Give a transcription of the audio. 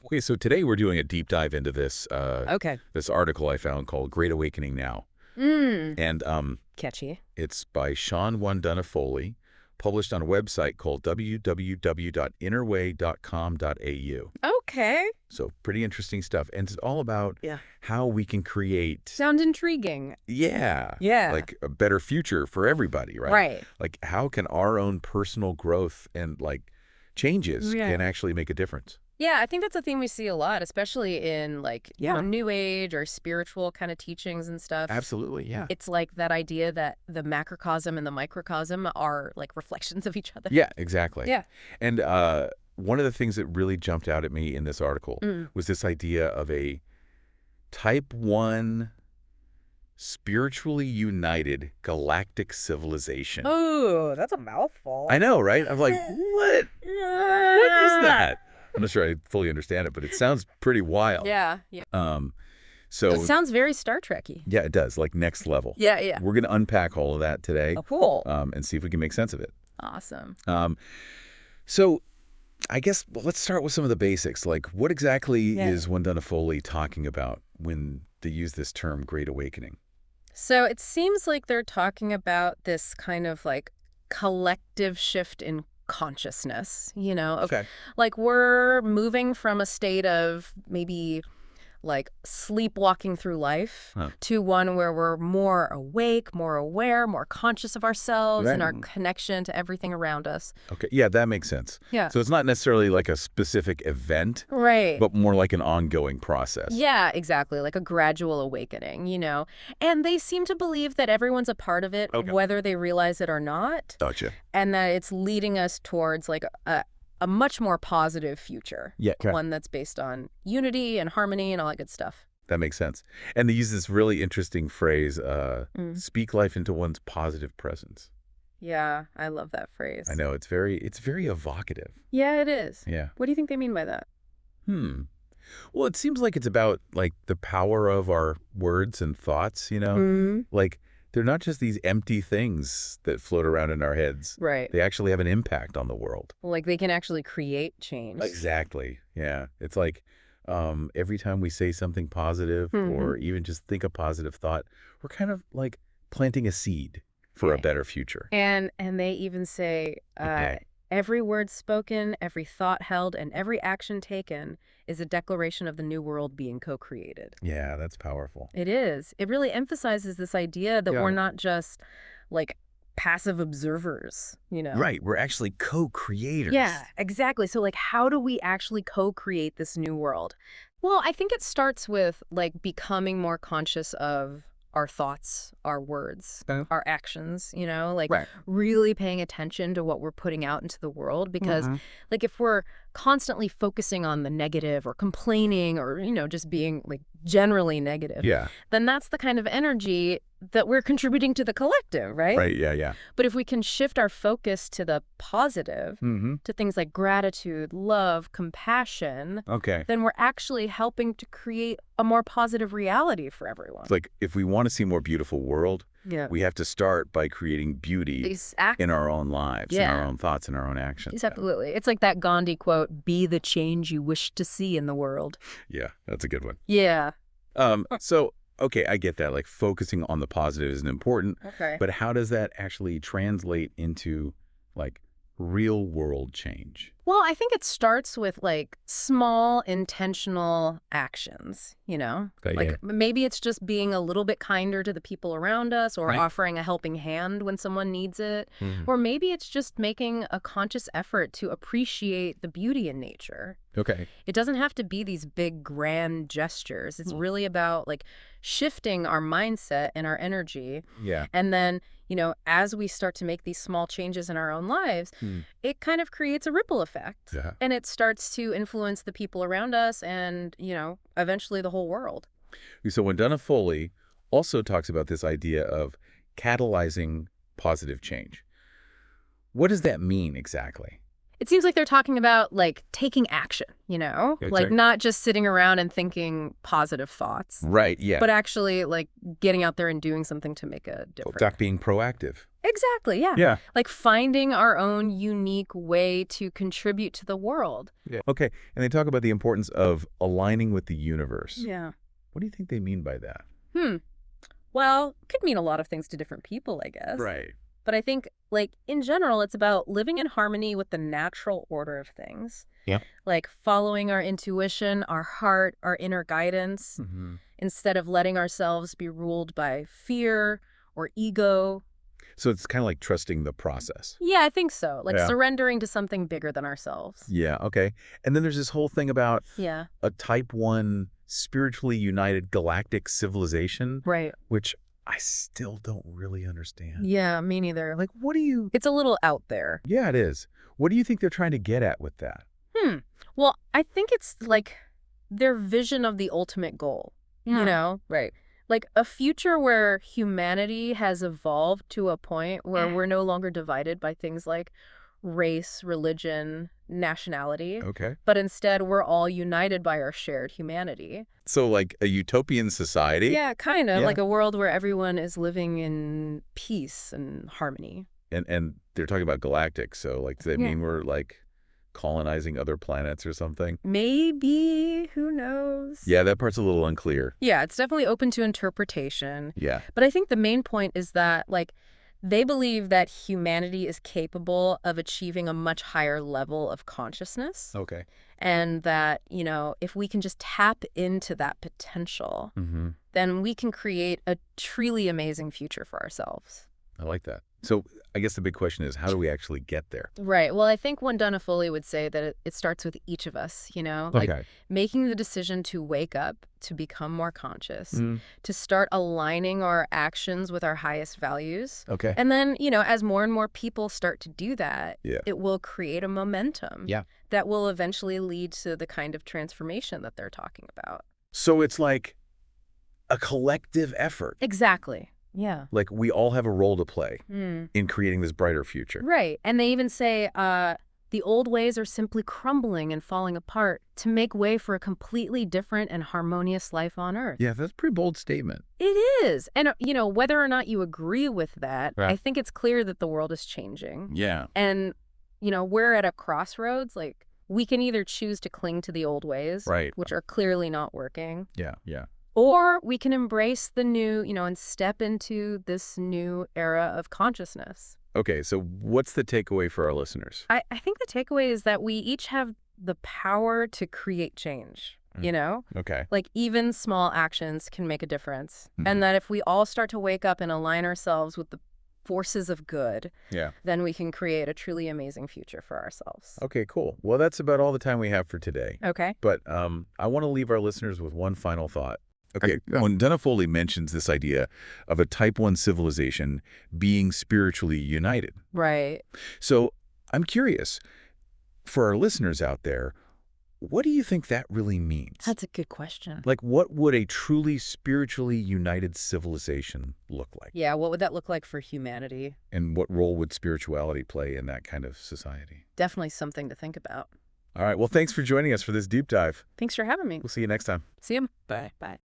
Okay, so today we're doing a deep dive into Okay. this article I found called "Great Awakening Now," Mm. and Catchy. it's by Shawn Wondunna Foley, published on a website called www.innerway.com.au. Okay. So pretty interesting stuff, and it's all about Yeah. how we can create, Sounds intriguing. yeah, Yeah. like a better future for everybody, right? Right. Like how can our own personal growth and like changes Yeah. can actually make a difference? Yeah, I think that's a theme we see a lot, especially in New Age or spiritual kind of teachings and stuff. Absolutely, yeah. It's like that idea that the macrocosm and the microcosm are like reflections of each other. Yeah, exactly. Yeah. And one of the things that really jumped out at me in this article was this idea of a type 1 spiritually united galactic civilization. Oh, that's a mouthful. I know, right? I'm like, what? What is that? I'm not sure I fully understand it, but it sounds pretty wild. Yeah. Yeah. So It sounds very Star Trek-y. yeah, it does, like next level. Yeah, yeah. We're going to unpack all of that today Oh, cool. and see if we can make sense of it. Awesome. So I guess let's start with some of the basics. Like, what exactly is Wondunna Foley talking about when they use this term Great Awakening? So it seems like they're talking about this kind of like collective shift in consciousness, Okay. like we're moving from a state of maybe like sleepwalking through life to one where we're more awake, more aware, more conscious of ourselves and our connection to everything around us. Okay. Yeah, that makes sense. Yeah. So it's not necessarily like a specific event, Right. but more like an ongoing process. Yeah, exactly. Like a gradual awakening, And they seem to believe that everyone's a part of it, whether they realize it or not. Gotcha. And that it's leading us towards like a much more positive future. Yeah. Okay. One that's based on unity and harmony and all that good stuff. That makes sense. And they use this really interesting phrase, speak life into one's positive presence. Yeah, I love that phrase. I know, it's very evocative. Yeah, it is. Yeah. What do you think they mean by that? Well, it seems like it's about like the power of our words and thoughts, Like they're not just these empty things that float around in our heads. Right. They actually have an impact on the world. Like they can actually create change. Exactly. Yeah. It's like every time we say something positive or even just think a positive thought, we're kind of like planting a seed for a better future. And they even say every word spoken, every thought held, and every action taken is a declaration of the new world being co-created. Yeah, that's powerful. It is. It really emphasizes this idea that we're not just like passive observers, Right. We're actually co-creators. Yeah, exactly. So like, how do we actually co-create this new world? Well, I think it starts with like becoming more conscious of our thoughts, our words, our actions, like really paying attention to what we're putting out into the world. Because like if we're constantly focusing on the negative or complaining or, just being like generally negative, then that's the kind of energy that we're contributing to the collective, right? Right, yeah. But if we can shift our focus to the positive, to things like gratitude, love, compassion, then we're actually helping to create a more positive reality for everyone. It's like if we want to see a more beautiful world, we have to start by creating beauty in our own lives, in our own thoughts, in our own actions. Absolutely. It's like that Gandhi quote, "Be the change you wish to see in the world." Yeah, that's a good one. Yeah. So, okay, I get that. Like focusing on the positive is important. Okay. But how does that actually translate into like real world change? Well, I think it starts with like small intentional actions, like maybe it's just being a little bit kinder to the people around us or offering a helping hand when someone needs it. Or maybe it's just making a conscious effort to appreciate the beauty in nature. Okay. It doesn't have to be these big grand gestures. It's really about like shifting our mindset and our energy. Yeah. And then, as we start to make these small changes in our own lives, it kind of creates a ripple effect. Yeah. And it starts to influence the people around us and, eventually the whole world. So Wondunna Foley also talks about this idea of catalyzing positive change. What does that mean exactly? It seems like they're talking about, like, taking action, like not just sitting around and thinking positive thoughts, Right, yeah. but actually, like, getting out there and doing something to make a difference. Doc being proactive. Exactly, yeah. Yeah. Like finding our own unique way to contribute to the world. Yeah. Okay, and they talk about the importance of aligning with the universe. Yeah. What do you think they mean by that? Well, could mean a lot of things to different people, I guess. Right. But I think, like, in general, it's about living in harmony with the natural order of things. Yeah. Like following our intuition, our heart, our inner guidance, instead of letting ourselves be ruled by fear or ego. So it's kind of like trusting the process. Yeah, I think so. Like Yeah. surrendering to something bigger than ourselves. Yeah, okay. And then there's this whole thing about Yeah. a type 1 spiritually united galactic civilization, Right. which I still don't really understand. Yeah, me neither. Like, what do you... It's a little out there. Yeah, it is. What do you think they're trying to get at with that? Well, I think it's like their vision of the ultimate goal, Right. Like a future where humanity has evolved to a point where we're no longer divided by things like race, religion, nationality. Okay. But instead, we're all united by our shared humanity. So like a utopian society? Yeah, kind of. Yeah. Like a world where everyone is living in peace and harmony. And they're talking about galactic, so like, does that mean we're like colonizing other planets or something? Maybe. Who knows? Yeah, that part's a little unclear. Yeah, it's definitely open to interpretation. Yeah. But I think the main point is that, like, they believe that humanity is capable of achieving a much higher level of consciousness. Okay. And that, if we can just tap into that potential, then we can create a truly amazing future for ourselves. I like that. So I guess the big question is, how do we actually get there? Right. Well, I think Wondunna Foley would say that it starts with each of us, like making the decision to wake up, to become more conscious, to start aligning our actions with our highest values. Okay. And then, as more and more people start to do that, Yeah. it will create a momentum Yeah. that will eventually lead to the kind of transformation that they're talking about. So it's like a collective effort. Exactly. Yeah. Like we all have a role to play in creating this brighter future. Right. And they even say the old ways are simply crumbling and falling apart to make way for a completely different and harmonious life on Earth. Yeah, that's a pretty bold statement. It is. And, whether or not you agree with that, Right. I think it's clear that the world is changing. Yeah. And, we're at a crossroads. Like, we can either choose to cling to the old ways, Right. which are clearly not working. Yeah, yeah. Or we can embrace the new, and step into this new era of consciousness. Okay, so what's the takeaway for our listeners? I think the takeaway is that we each have the power to create change, Okay. Like even small actions can make a difference. And that if we all start to wake up and align ourselves with the forces of good, then we can create a truly amazing future for ourselves. Okay, cool. Well, that's about all the time we have for today. Okay. But I want to leave our listeners with one final thought. Okay, Wondunna Foley mentions this idea of a type 1 civilization being spiritually united. Right. So I'm curious, for our listeners out there, what do you think that really means? That's a good question. Like, what would a truly spiritually united civilization look like? Yeah, what would that look like for humanity? And what role would spirituality play in that kind of society? Definitely something to think about. All right, well, thanks for joining us for this deep dive. Thanks for having me. We'll see you next time. See you. Bye. Bye.